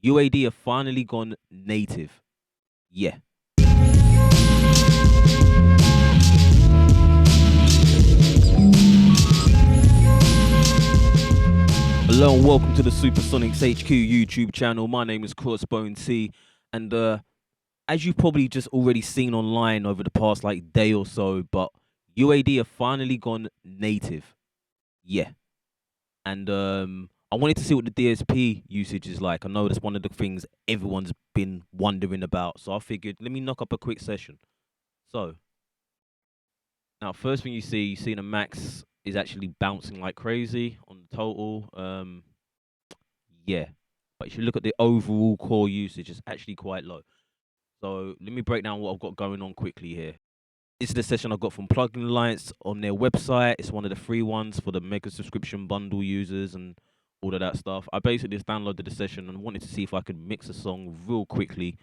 UAD have finally gone native. Yeah. Hello and welcome to the Supersonics HQ YouTube channel. My name is Crossbone T, and as you've probably just already seen online over the past day or so, but UAD have finally gone native. Yeah. And I wanted to see what the DSP usage is like. I know that's one of the things everyone's been wondering about. So I figured, let me knock up a quick session. So now, first thing you see the max is actually bouncing like crazy on the total. Yeah. But if you look at the overall core usage, it's actually quite low. So let me break down what I've got going on quickly here. This is the session I got from Plugin Alliance on their website. It's one of the free ones for the mega subscription bundle users and all of that stuff. I basically just downloaded the session and wanted to see if I could mix a song real quickly,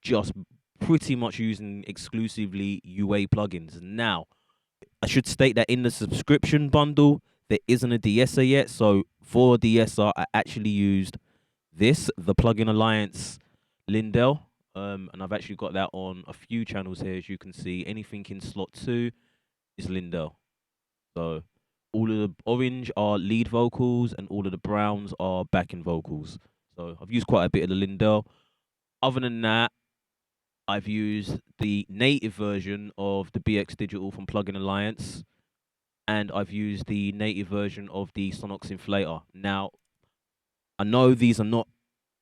just pretty much using exclusively UA plugins. Now, I should state that in the subscription bundle, there isn't a DSer yet. So for DSer, I actually used the Plugin Alliance Lindell. And I've actually got that on a few channels here, as you can see. Anything in slot 2 is Lindell. So all of the orange are lead vocals and all of the browns are backing vocals. So I've used quite a bit of the Lindell. Other than that, I've used the native version of the BX Digital from Plugin Alliance, and I've used the native version of the Sonox Inflator. Now, I know these are not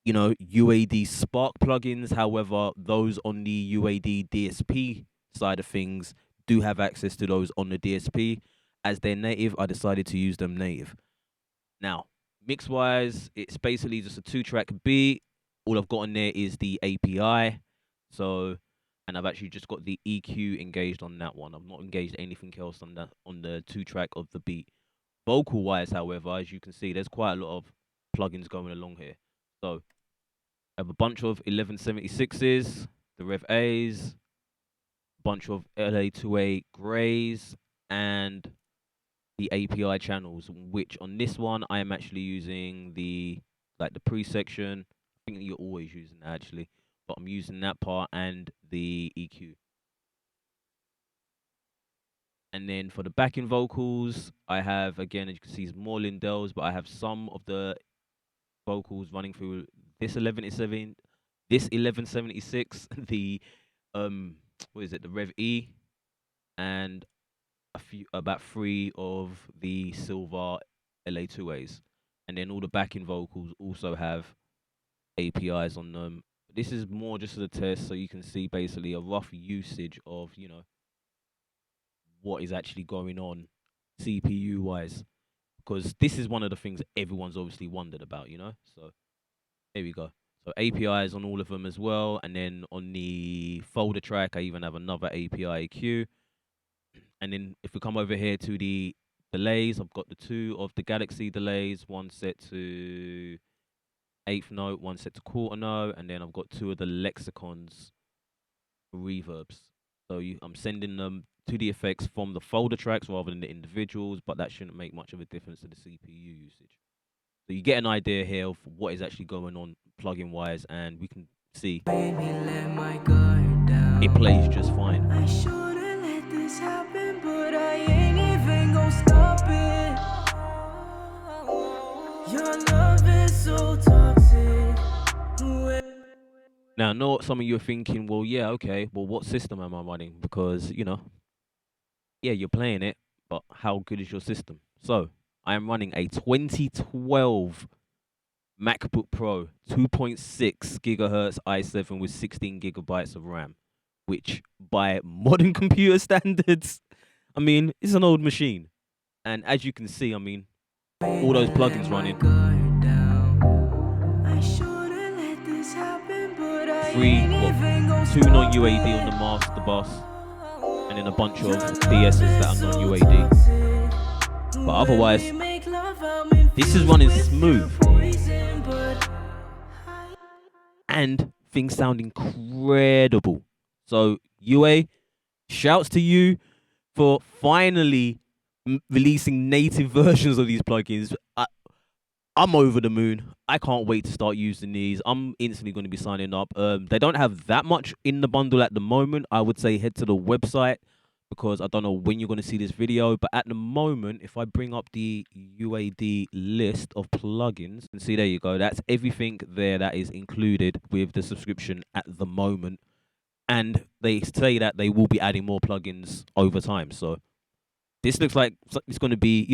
UAD Spark plugins. However, those on the UAD DSP side of things do have access to those on the DSP. As they're native, I decided to use them native. Now, mix-wise, it's basically just a 2-track beat. All I've got on there is the API. So, and I've actually just got the EQ engaged on that one. I've not engaged anything else on the 2-track of the beat. Vocal-wise, however, as you can see, there's quite a lot of plugins going along here. So I have a bunch of 1176s, the Rev A's, a bunch of LA2A Grays, and the API channels, which on this one I am actually using the pre-section. I think you're always using that actually, but I'm using that part and the EQ. And then for the backing vocals, I have, again, as you can see, more Lindells, but I have some of the vocals running through this 1176, the what is it, the Rev E, and about 3 of the silver LA2As, and then all the backing vocals also have APIs on them. This is more just as a test, so you can see basically a rough usage of what is actually going on CPU wise, because this is one of the things everyone's obviously wondered about, so there we go. So APIs on all of them as well, and then on the folder track I even have another API EQ. And then if we come over here to the delays, I've got the 2 of the Galaxy delays, one set to 1/8 note, one set to 1/4 note, and then I've got 2 of the Lexicons reverbs. So I'm sending them to the effects from the folder tracks rather than the individuals, but that shouldn't make much of a difference to the CPU usage. So you get an idea here of what is actually going on plugin wise, and we can see it plays just fine. I shouldn't let this happen, but I ain't even gonna stop it. Your love is so toxic. Now, I know what some of you are thinking, well, yeah, okay, well, what system am I running? Because, yeah, you're playing it, but how good is your system? So, I am running a 2012 MacBook Pro 2.6 gigahertz i7 with 16 gigabytes of RAM, which by modern computer standards, I mean, it's an old machine. And as you can see, I mean, all those plugins running. 2 non-UAD on the master bus, and then a bunch of DSs that are non-UAD. But otherwise, this is running smooth. And things sound incredible. So, UA, shouts to you for finally releasing native versions of these plugins. I'm over the moon. I can't wait to start using these. I'm instantly going to be signing up. They don't have that much in the bundle at the moment. I would say head to the website because I don't know when you're going to see this video. But at the moment, if I bring up the UAD list of plugins, and see, there you go. That's everything there that is included with the subscription at the moment. And they say that they will be adding more plugins over time. So this looks like it's going to be,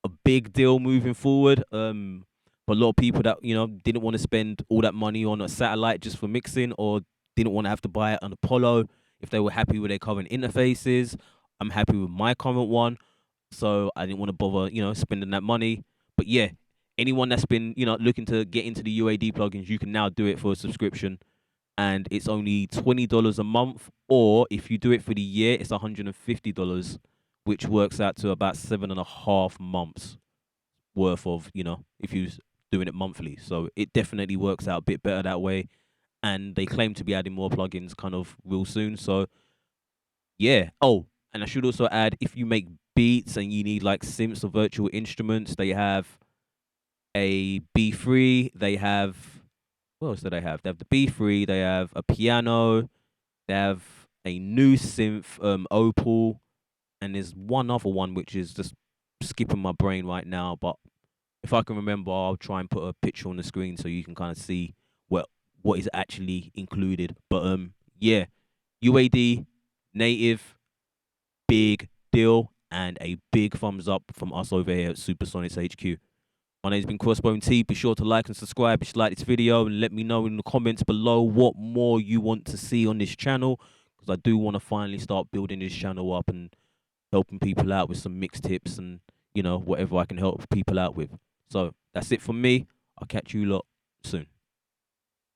a big deal moving forward. For a lot of people that didn't want to spend all that money on a satellite just for mixing, or didn't want to have to buy an Apollo, if they were happy with their current interfaces. I'm happy with my current one, so I didn't want to bother, spending that money. But yeah, anyone that's been, looking to get into the UAD plugins, you can now do it for a subscription, and it's only $20 a month, or if you do it for the year, it's $150, which works out to about 7.5 months worth of, if you're doing it monthly. So it definitely works out a bit better that way. And they claim to be adding more plugins kind of real soon. So yeah. Oh, and I should also add, if you make beats and you need like synths or virtual instruments, they have a B3. They have, what else do they have? They have the B3. They have a piano. They have a new synth, Opal, and there's one other one which is just skipping my brain right now. But if I can remember, I'll try and put a picture on the screen so you can kind of see what is actually included. But yeah, UAD native, big deal, and a big thumbs up from us over here at Supersonics HQ. My name's been Crossbone T. Be sure to like and subscribe if you like this video, and let me know in the comments below what more you want to see on this channel, because I do want to finally start building this channel up and helping people out with some mix tips and, whatever I can help people out with. So that's it from me. I'll catch you lot soon.